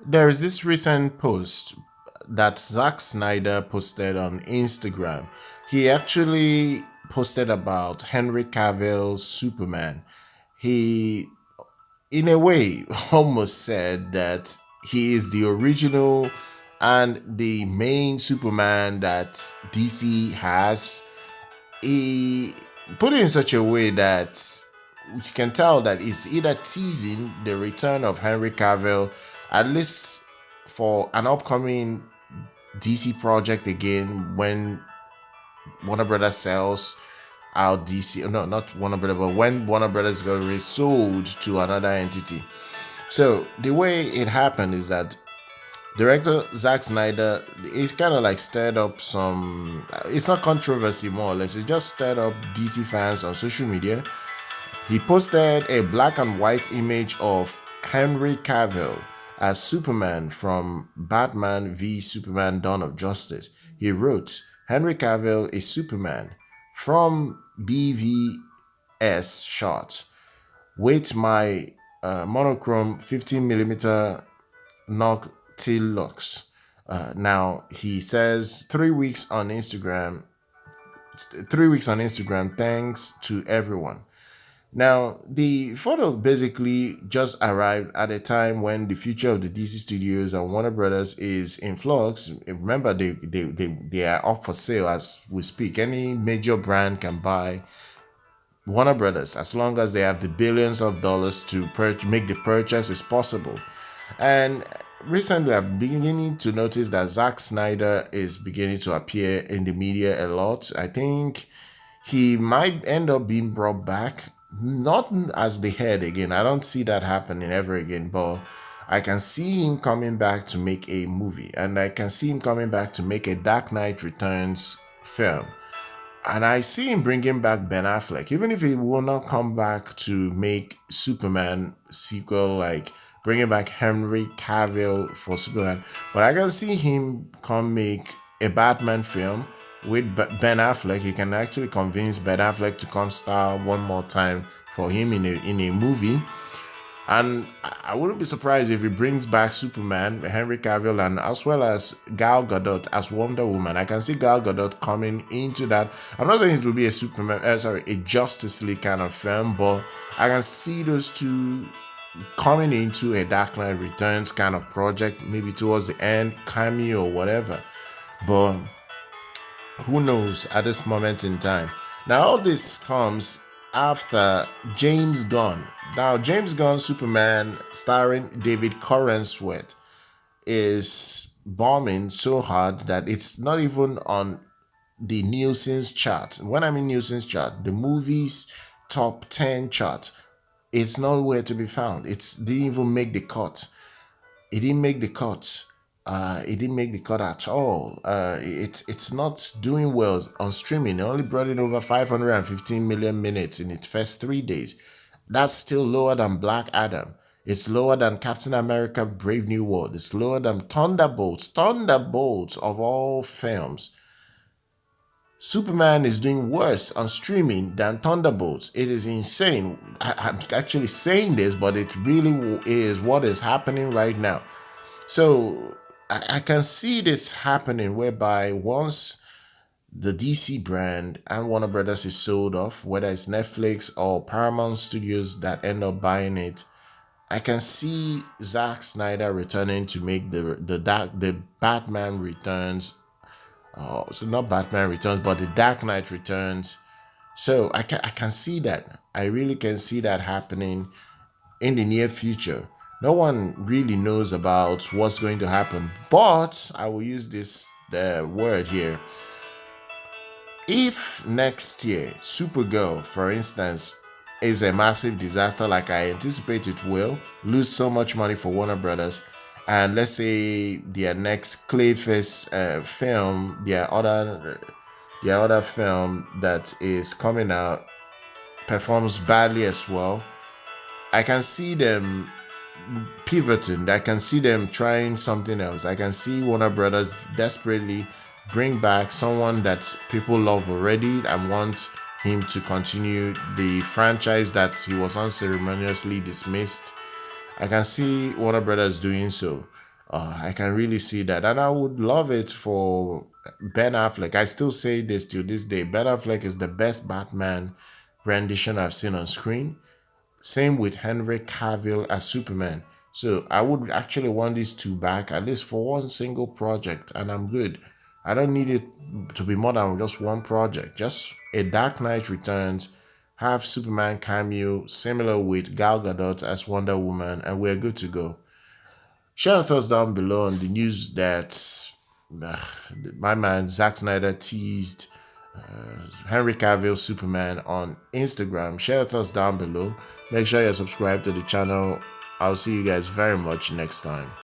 There is this recent post that Zack Snyder posted on Instagram. He actually posted about Henry Cavill's Superman. He, in a way, almost said that he is the original and the main Superman that DC has. He put it in such a way that you can tell that it's either teasing the return of Henry Cavill, at least for an upcoming DC project again when Warner Brothers sells out DC. No, not Warner Brothers, but when Warner Brothers got resold to another entity. So the way it happened is that director Zack Snyder, it's kind of like stirred up some. It's not controversy, more or less. It just stirred up DC fans on social media. He posted a black and white image of Henry Cavill as Superman from Batman v Superman Dawn of Justice. He wrote, Henry Cavill is Superman from BVS shot with my monochrome 15mm Noctilux. Now he says 3 weeks on Instagram. 3 weeks on Instagram. Thanks to everyone. Now, the photo basically just arrived at a time when the future of the DC Studios and Warner Brothers is in flux. Remember, they are up for sale as we speak. Any major brand can buy Warner Brothers as long as they have the billions of dollars to make the purchase is possible. And recently, I've been beginning to notice that Zack Snyder is beginning to appear in the media a lot. I think he might end up being brought back, not as the head again. I don't see that happening ever again, but I can see him coming back to make a movie, and I can see him coming back to make a Dark Knight Returns film. And I see him bringing back Ben Affleck, even if he will not come back to make Superman sequel, like bringing back Henry Cavill for Superman. But I can see him come make a Batman film with Ben Affleck. He can actually convince Ben Affleck to come star one more time for him in a movie. And I wouldn't be surprised if he brings back Superman, Henry Cavill, and as well as Gal Gadot as Wonder Woman. I can see Gal Gadot coming into that. I'm not saying it will be a a Justice League kind of film, but I can see those two coming into a Dark Knight Returns kind of project, maybe towards the end, cameo or whatever. But who knows at this moment in time? Now, all this comes after James Gunn. Now, James Gunn Superman, starring David Corenswet, is bombing so hard that it's not even on the Nielsen's chart. When I mean Nielsen's chart, the movie's top 10 chart, it's nowhere to be found. It didn't even make the cut. It didn't make the cut. It didn't make the cut at all. It's not doing well on streaming. It only brought in over 515 million minutes in its first 3 days. That's still lower than Black Adam. It's lower than Captain America: Brave New World. It's lower than Thunderbolts. Thunderbolts of all films. Superman is doing worse on streaming than Thunderbolts. It is insane. I'm actually saying this, but it really is what is happening right now. So I can see this happening whereby once the DC brand and Warner Brothers is sold off, whether it's Netflix or Paramount Studios that end up buying it, I can see Zack Snyder returning to make the Batman Returns. So not Batman Returns, but the Dark Knight Returns. So I can see that. I really can see that happening in the near future. No one really knows about what's going to happen, but I will use this word here. If next year Supergirl, for instance, is a massive disaster like I anticipate it will, lose so much money for Warner Brothers, and let's say their next Clayface film, their other film that is coming out performs badly as well, I can see them pivoting. I can see them trying something else. I can see Warner Brothers desperately bring back someone that people love already and want him to continue the franchise that he was unceremoniously dismissed. I can see Warner Brothers doing so. I can really see that, and I would love it for Ben Affleck. I still say this till this day: Ben Affleck is the best Batman rendition I've seen on screen. Same with Henry Cavill as Superman. So I would actually want these two back at least for one single project, and I'm good. I don't need it to be more than just one project. Just a Dark Knight Returns, have Superman cameo, similar with Gal Gadot as Wonder Woman, and we're good to go. Share your thoughts down below on the news that uh, my man Zack Snyder teased Henry Cavill Superman on Instagram. Share your thoughts down below. Make sure you're subscribed to the channel. I'll see you guys very much next time.